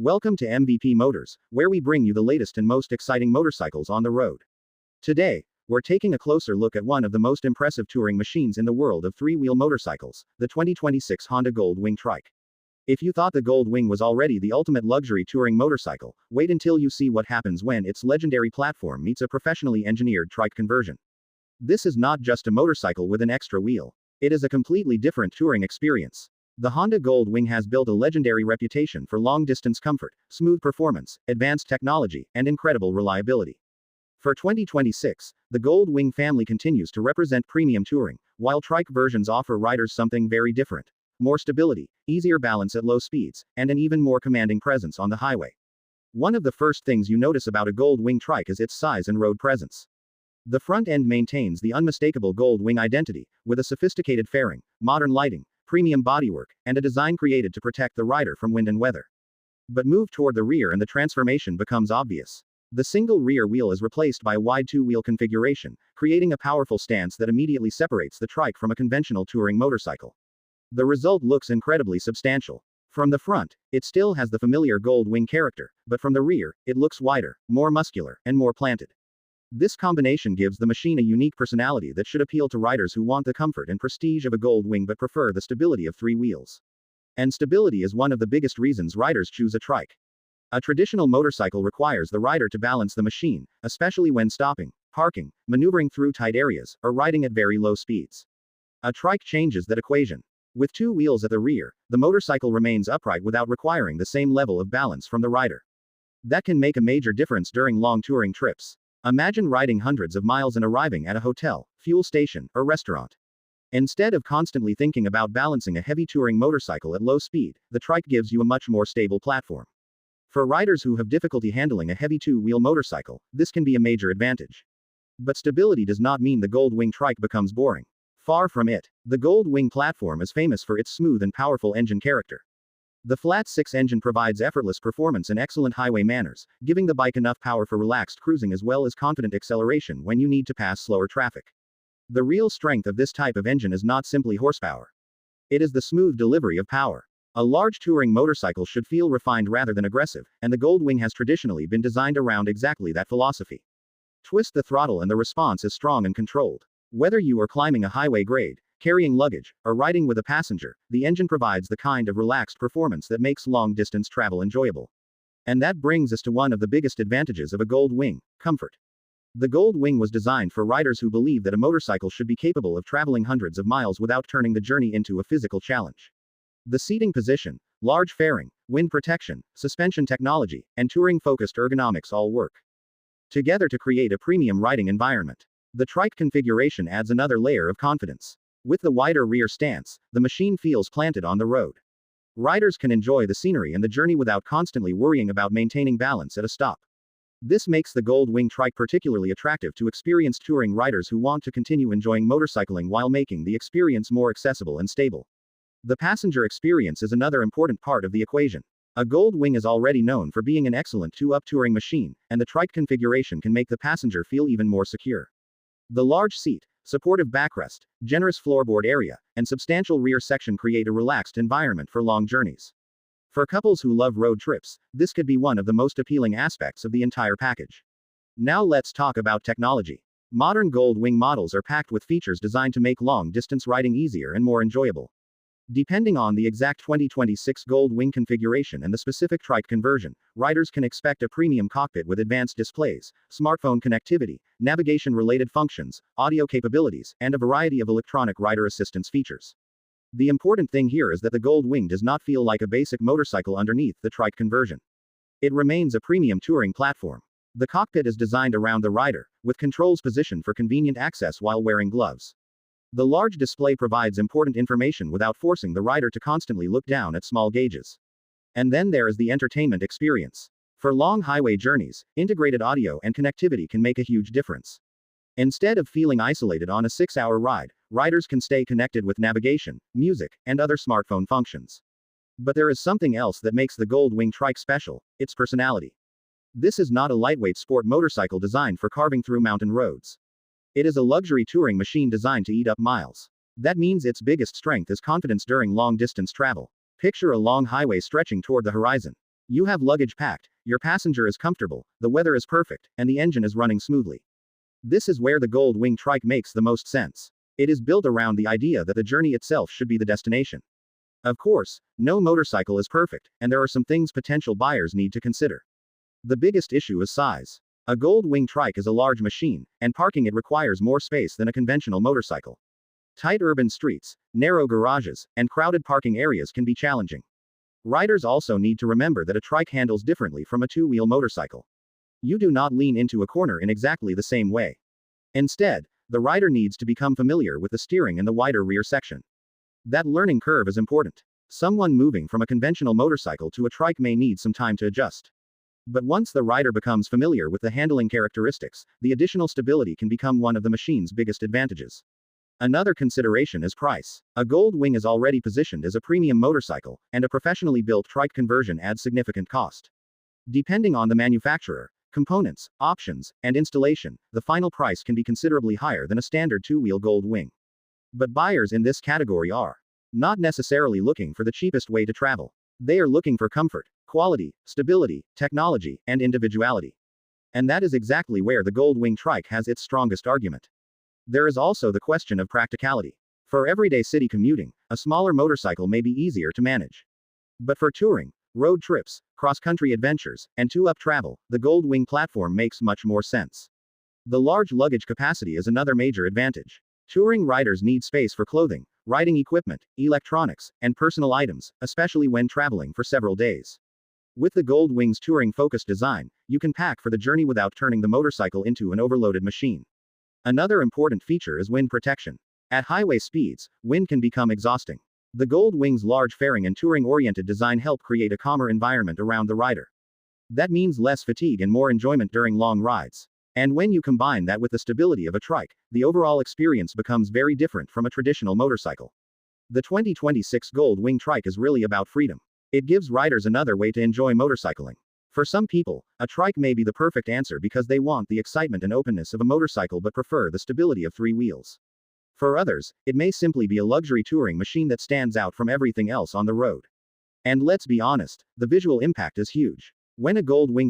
Welcome to MVP Motors, where we bring you the latest and most exciting motorcycles on the road. Today, we're taking a closer look at one of the most impressive touring machines in the world of three-wheel motorcycles, the 2026 Honda Gold Wing Trike. If you thought the Goldwing was already the ultimate luxury touring motorcycle, wait until you see what happens when its legendary platform meets a professionally engineered trike conversion. This is not just a motorcycle with an extra wheel. It is a completely different touring experience. The Honda Gold Wing has built a legendary reputation for long-distance comfort, smooth performance, advanced technology, and incredible reliability. For 2026, the Gold Wing family continues to represent premium touring, while trike versions offer riders something very different: more stability, easier balance at low speeds, and an even more commanding presence on the highway. One of the first things you notice about a Gold Wing Trike is its size and road presence. The front end maintains the unmistakable Gold Wing identity, with a sophisticated fairing, modern lighting, premium bodywork, and a design created to protect the rider from wind and weather. But move toward the rear and the transformation becomes obvious. The single rear wheel is replaced by a wide two-wheel configuration, creating a powerful stance that immediately separates the trike from a conventional touring motorcycle. The result looks incredibly substantial. From the front, it still has the familiar Gold Wing character, but from the rear, it looks wider, more muscular, and more planted. This combination gives the machine a unique personality that should appeal to riders who want the comfort and prestige of a Gold Wing but prefer the stability of three wheels. And stability is one of the biggest reasons riders choose a trike. A traditional motorcycle requires the rider to balance the machine, especially when stopping, parking, maneuvering through tight areas, or riding at very low speeds. A trike changes that equation. With two wheels at the rear, the motorcycle remains upright without requiring the same level of balance from the rider. That can make a major difference during long touring trips. Imagine riding hundreds of miles and arriving at a hotel, fuel station, or restaurant. Instead of constantly thinking about balancing a heavy touring motorcycle at low speed, the trike gives you a much more stable platform. For riders who have difficulty handling a heavy two-wheel motorcycle, this can be a major advantage. But stability does not mean the Gold Wing Trike becomes boring. Far from it. The Gold Wing platform is famous for its smooth and powerful engine character. The flat-six engine provides effortless performance and excellent highway manners, giving the bike enough power for relaxed cruising as well as confident acceleration when you need to pass slower traffic. The real strength of this type of engine is not simply horsepower. It is the smooth delivery of power. A large touring motorcycle should feel refined rather than aggressive, and the Gold Wing has traditionally been designed around exactly that philosophy. Twist the throttle and the response is strong and controlled. Whether you are climbing a highway grade, carrying luggage, or riding with a passenger, the engine provides the kind of relaxed performance that makes long-distance travel enjoyable. And that brings us to one of the biggest advantages of a Gold Wing: comfort. The Gold Wing was designed for riders who believe that a motorcycle should be capable of traveling hundreds of miles without turning the journey into a physical challenge. The seating position, large fairing, wind protection, suspension technology, and touring-focused ergonomics all work together to create a premium riding environment. The trike configuration adds another layer of confidence. With the wider rear stance, the machine feels planted on the road. Riders can enjoy the scenery and the journey without constantly worrying about maintaining balance at a stop. This makes the Gold Wing Trike particularly attractive to experienced touring riders who want to continue enjoying motorcycling while making the experience more accessible and stable. The passenger experience is another important part of the equation. A Gold Wing is already known for being an excellent two-up touring machine, and the trike configuration can make the passenger feel even more secure. The large seat, supportive backrest, generous floorboard area, and substantial rear section create a relaxed environment for long journeys. For couples who love road trips, this could be one of the most appealing aspects of the entire package. Now let's talk about technology. Modern Gold Wing models are packed with features designed to make long-distance riding easier and more enjoyable. Depending on the exact 2026 Gold Wing configuration and the specific trike conversion, riders can expect a premium cockpit with advanced displays, smartphone connectivity, navigation-related functions, audio capabilities, and a variety of electronic rider assistance features. The important thing here is that the Gold Wing does not feel like a basic motorcycle underneath the trike conversion. It remains a premium touring platform. The cockpit is designed around the rider, with controls positioned for convenient access while wearing gloves. The large display provides important information without forcing the rider to constantly look down at small gauges. And then there is the entertainment experience. For long highway journeys, integrated audio and connectivity can make a huge difference. Instead of feeling isolated on a 6-hour ride, riders can stay connected with navigation, music, and other smartphone functions. But there is something else that makes the Gold Wing Trike special: its personality. This is not a lightweight sport motorcycle designed for carving through mountain roads. It is a luxury touring machine designed to eat up miles. That means its biggest strength is confidence during long-distance travel. Picture a long highway stretching toward the horizon. You have luggage packed, your passenger is comfortable, the weather is perfect, and the engine is running smoothly. This is where the Goldwing Trike makes the most sense. It is built around the idea that the journey itself should be the destination. Of course, no motorcycle is perfect, and there are some things potential buyers need to consider. The biggest issue is size. A Goldwing Trike is a large machine, and parking it requires more space than a conventional motorcycle. Tight urban streets, narrow garages, and crowded parking areas can be challenging. Riders also need to remember that a trike handles differently from a two-wheel motorcycle. You do not lean into a corner in exactly the same way. Instead, the rider needs to become familiar with the steering and the wider rear section. That learning curve is important. Someone moving from a conventional motorcycle to a trike may need some time to adjust. But once the rider becomes familiar with the handling characteristics, the additional stability can become one of the machine's biggest advantages. Another consideration is price. A Goldwing is already positioned as a premium motorcycle, and a professionally built trike conversion adds significant cost. Depending on the manufacturer, components, options, and installation, the final price can be considerably higher than a standard two-wheel Goldwing. But buyers in this category are not necessarily looking for the cheapest way to travel. They are looking for comfort, quality, stability, technology, and individuality. And that is exactly where the Goldwing Trike has its strongest argument. There is also the question of practicality. For everyday city commuting, a smaller motorcycle may be easier to manage. But for touring, road trips, cross-country adventures, and two-up travel, the Goldwing platform makes much more sense. The large luggage capacity is another major advantage. Touring riders need space for clothing, riding equipment, electronics, and personal items, especially when traveling for several days. With the Goldwing's touring-focused design, you can pack for the journey without turning the motorcycle into an overloaded machine. Another important feature is wind protection. At highway speeds, wind can become exhausting. The Goldwing's large fairing and touring-oriented design help create a calmer environment around the rider. That means less fatigue and more enjoyment during long rides. And when you combine that with the stability of a trike, the overall experience becomes very different from a traditional motorcycle. The 2026 Goldwing Trike is really about freedom. It gives riders another way to enjoy motorcycling. For some people, a trike may be the perfect answer because they want the excitement and openness of a motorcycle but prefer the stability of three wheels. For others, it may simply be a luxury touring machine that stands out from everything else on the road. And let's be honest, the visual impact is huge. When a Goldwing